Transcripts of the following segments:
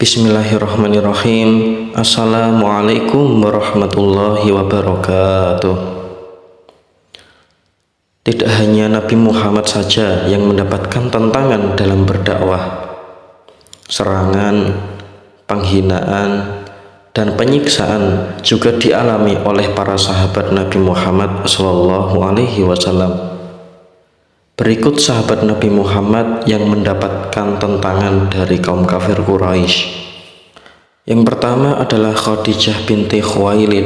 Bismillahirrahmanirrahim. Assalamualaikum warahmatullahi wabarakatuh. Tidak hanya Nabi Muhammad saja yang mendapatkan tantangan dalam berdakwah. Serangan, penghinaan, dan penyiksaan juga dialami oleh para sahabat Nabi Muhammad SAW. Berikut sahabat Nabi Muhammad yang mendapatkan tantangan dari kaum kafir Quraisy. Yang pertama adalah Khadijah binti Khuwailid.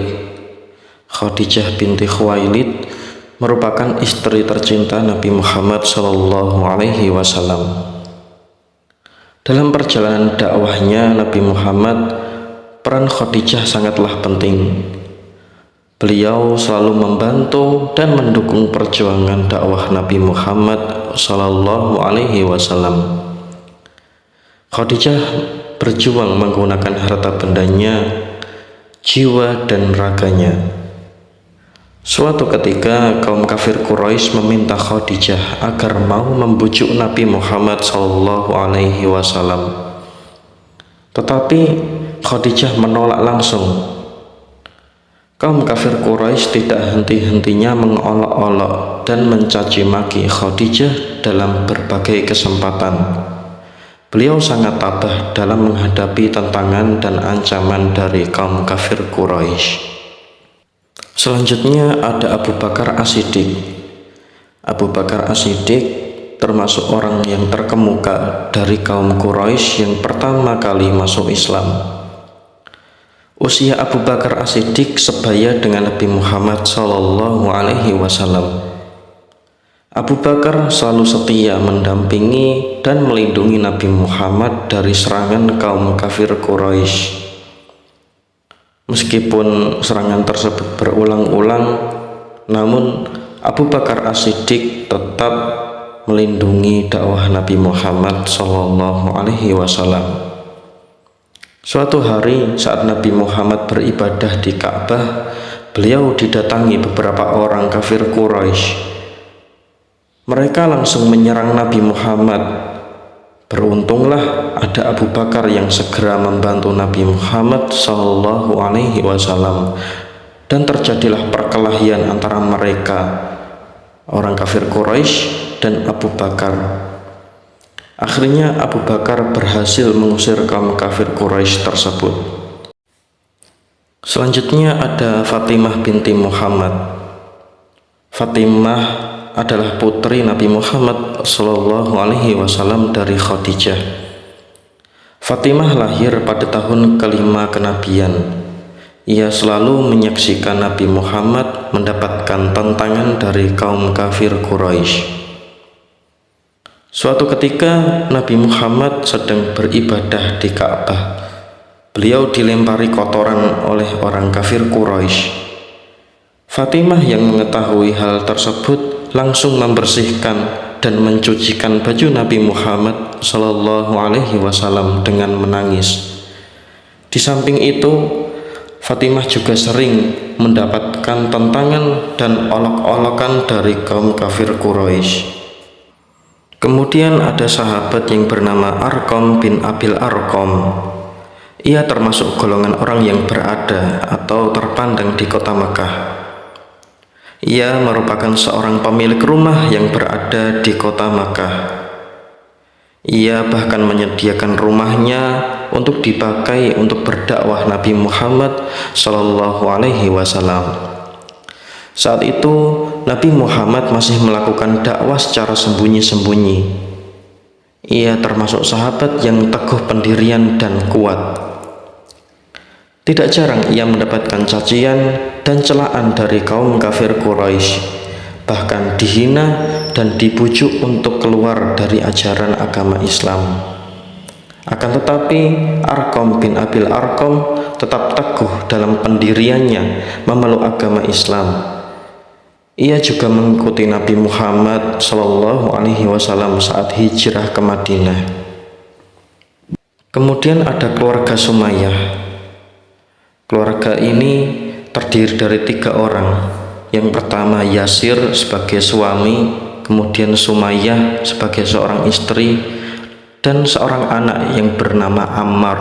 Khadijah binti Khuwailid merupakan istri tercinta Nabi Muhammad SAW. Dalam perjalanan dakwahnya Nabi Muhammad, peran Khadijah sangatlah penting. Beliau selalu membantu dan mendukung perjuangan dakwah Nabi Muhammad SAW. Khadijah berjuang menggunakan harta bendanya, jiwa dan raganya. Suatu ketika kaum kafir Quraisy meminta Khadijah agar mau membujuk Nabi Muhammad SAW. Tetapi Khadijah menolak langsung. Kaum kafir Quraisy tidak henti-hentinya mengolok-olok dan mencaci maki Khadijah dalam berbagai kesempatan. Beliau sangat tabah dalam menghadapi tantangan dan ancaman dari kaum kafir Quraisy. Selanjutnya ada Abu Bakar As-Siddiq. Abu Bakar As-Siddiq termasuk orang yang terkemuka dari kaum Quraisy yang pertama kali masuk Islam. Usia Abu Bakar As-Siddiq sebaya dengan Nabi Muhammad SAW. Abu Bakar selalu setia mendampingi dan melindungi Nabi Muhammad dari serangan kaum kafir Quraisy. Meskipun serangan tersebut berulang-ulang, namun Abu Bakar As-Siddiq tetap melindungi dakwah Nabi Muhammad SAW. Suatu hari saat Nabi Muhammad beribadah di Ka'bah, beliau didatangi beberapa orang kafir Quraisy. Mereka langsung menyerang Nabi Muhammad. Beruntunglah ada Abu Bakar yang segera membantu Nabi Muhammad SAW, dan terjadilah perkelahian antara mereka, orang kafir Quraisy dan Abu Bakar. Akhirnya Abu Bakar berhasil mengusir kaum kafir Quraisy tersebut. Selanjutnya ada Fatimah binti Muhammad. Fatimah adalah putri Nabi Muhammad SAW dari Khadijah. Fatimah lahir pada tahun kelima kenabian. Ia selalu menyaksikan Nabi Muhammad mendapatkan tantangan dari kaum kafir Quraisy. Suatu ketika Nabi Muhammad sedang beribadah di Ka'bah. Beliau dilempari kotoran oleh orang kafir Quraisy. Fatimah yang mengetahui hal tersebut langsung membersihkan dan mencucikan baju Nabi Muhammad SAW dengan menangis. Di samping itu, Fatimah juga sering mendapatkan tantangan dan olok-olokan dari kaum kafir Quraisy. Kemudian ada sahabat yang bernama Arqam bin Abil Arqam. Ia termasuk golongan orang yang berada atau terpandang di kota Makkah. Ia merupakan seorang pemilik rumah yang berada di kota Makkah. Ia bahkan menyediakan rumahnya untuk dipakai untuk berdakwah Nabi Muhammad SAW. Saat itu Nabi Muhammad masih melakukan dakwah secara sembunyi-sembunyi. Ia termasuk sahabat yang teguh pendirian dan kuat. Tidak jarang ia mendapatkan cacian dan celaan dari kaum kafir Quraisy, bahkan dihina dan dibujuk untuk keluar dari ajaran agama Islam. Akan tetapi Arqam bin Abil Arqam tetap teguh dalam pendiriannya memeluk agama Islam. Ia juga mengikuti Nabi Muhammad SAW saat hijrah ke Madinah. Kemudian ada keluarga Sumayyah. Keluarga ini terdiri dari 3 orang. Yang pertama Yasir sebagai suami, kemudian Sumayyah sebagai seorang istri, dan seorang anak yang bernama Ammar.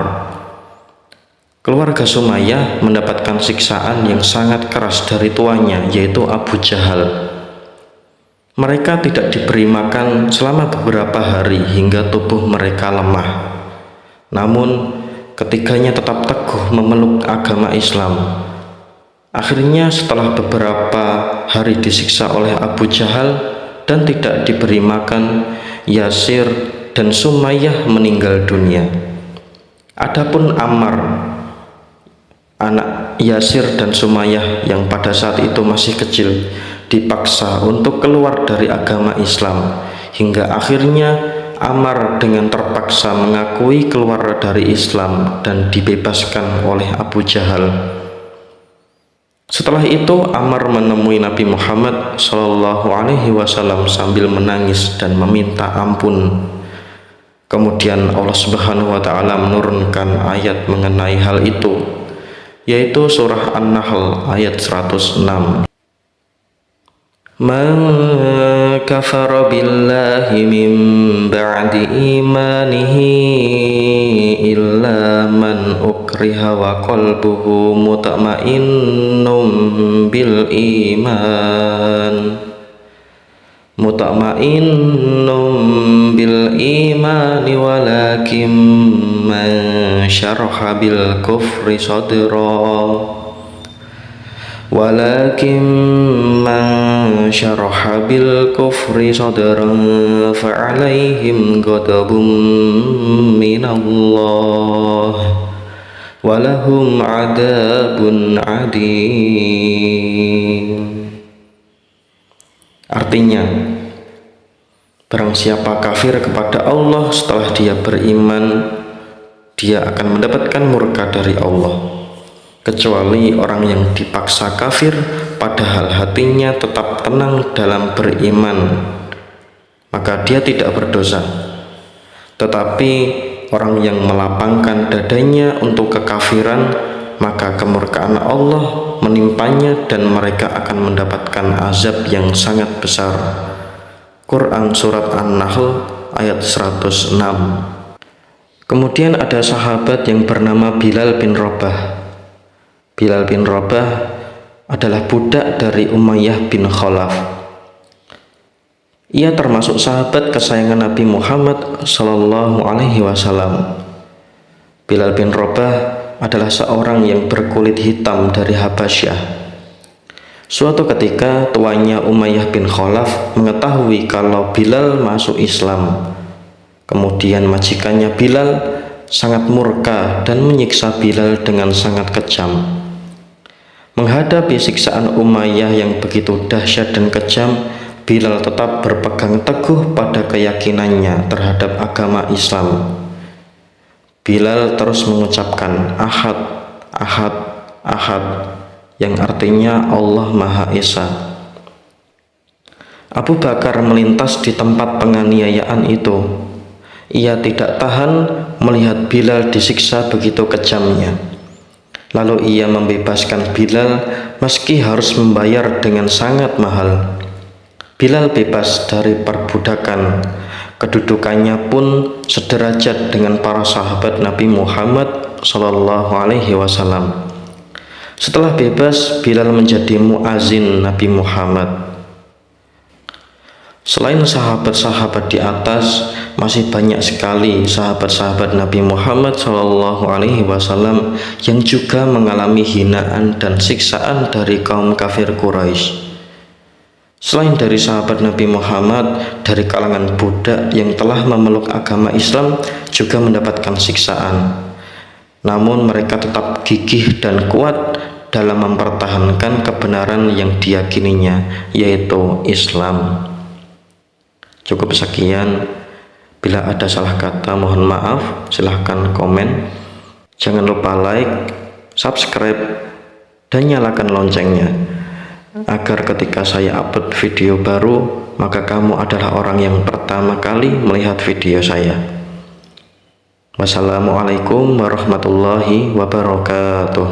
Keluarga Sumayyah mendapatkan siksaan yang sangat keras dari tuannya, yaitu Abu Jahal. Mereka tidak diberi makan selama beberapa hari hingga tubuh mereka lemah. Namun, ketiganya tetap teguh memeluk agama Islam. Akhirnya setelah beberapa hari disiksa oleh Abu Jahal dan tidak diberi makan, Yasir dan Sumayyah meninggal dunia. Adapun Ammar, anak Yasir dan Sumayyah yang pada saat itu masih kecil, dipaksa untuk keluar dari agama Islam, hingga akhirnya Ammar dengan terpaksa mengakui keluar dari Islam dan dibebaskan oleh Abu Jahal. Setelah itu Ammar menemui Nabi Muhammad SAW sambil menangis dan meminta ampun. Kemudian Allah Subhanahu wa Ta'ala menurunkan ayat mengenai hal itu, yaitu surah An-Nahl ayat 106. Man kafara billahi min ba'di imanihi illa man ukriha wa qalbuhu mutma'innun bil imani walakin man syaraha bil kufri sadra fa'alaihim ghadabun minallah walahum adabun adim. Artinya, barang siapa kafir kepada Allah setelah dia beriman, dia akan mendapatkan murka dari Allah, kecuali orang yang dipaksa kafir padahal hatinya tetap tenang dalam beriman, maka dia tidak berdosa. Tetapi orang yang melapangkan dadanya untuk kekafiran, maka kemurkaan Allah menimpanya dan mereka akan mendapatkan azab yang sangat besar. Quran Surat An-Nahl ayat 106. Kemudian ada sahabat yang bernama Bilal bin Rabah. Bilal bin Rabah adalah budak dari Umayyah bin Khalaf. Ia termasuk sahabat kesayangan Nabi Muhammad SAW. Bilal bin Rabah adalah seorang yang berkulit hitam dari Habasyah. Suatu ketika tuannya Umayyah bin Khalaf mengetahui kalau Bilal masuk Islam. Kemudian majikannya Bilal sangat murka dan menyiksa Bilal dengan sangat kejam. Menghadapi siksaan Umayyah yang begitu dahsyat dan kejam, Bilal tetap berpegang teguh pada keyakinannya terhadap agama Islam. Bilal terus mengucapkan Ahad, Ahad, Ahad, yang artinya Allah Maha Esa. Abu Bakar melintas di tempat penganiayaan itu. Ia tidak tahan melihat Bilal disiksa begitu kejamnya. Lalu ia membebaskan Bilal meski harus membayar dengan sangat mahal. Bilal bebas dari perbudakan. Kedudukannya pun sederajat dengan para sahabat Nabi Muhammad SAW. Setelah bebas, Bilal menjadi muazin Nabi Muhammad. Selain sahabat-sahabat di atas, masih banyak sekali sahabat-sahabat Nabi Muhammad SAW yang juga mengalami hinaan dan siksaan dari kaum kafir Quraisy. Selain dari sahabat Nabi Muhammad, dari kalangan budak yang telah memeluk agama Islam juga mendapatkan siksaan. Namun mereka tetap gigih dan kuat dalam mempertahankan kebenaran yang diyakininya, yaitu Islam. Cukup sekian. Bila ada salah kata mohon maaf, silahkan komen. Jangan lupa like, subscribe, dan nyalakan loncengnya, agar ketika saya upload video baru, maka kamu adalah orang yang pertama kali melihat video saya. Wassalamualaikum warahmatullahi wabarakatuh.